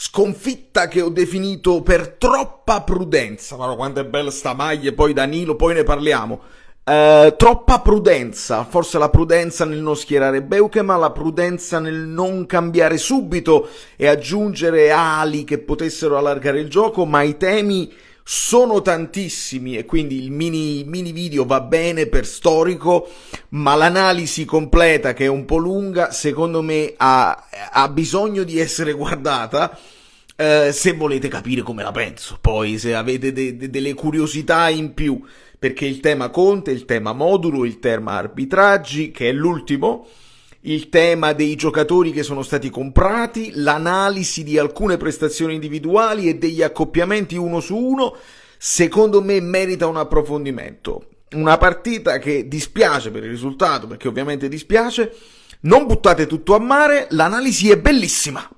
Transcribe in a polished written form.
sconfitta che ho definito per troppa prudenza. Guarda quanto è bella sta maglia, poi Danilo, poi ne parliamo. Troppa prudenza, forse la prudenza nel non schierare Beukema, la prudenza nel non cambiare subito e aggiungere ali che potessero allargare il gioco, ma i temi sono tantissimi e quindi il mini video va bene per storico, ma l'analisi completa, che è un po' lunga, secondo me ha bisogno di essere guardata se volete capire come la penso. Poi se avete delle curiosità in più, perché il tema Conte, il tema Modulo, il tema arbitraggi, che è l'ultimo, il tema dei giocatori che sono stati comprati, l'analisi di alcune prestazioni individuali e degli accoppiamenti uno su uno, secondo me merita un approfondimento. Una partita che dispiace per il risultato, perché ovviamente dispiace. Non buttate tutto a mare, l'analisi è bellissima.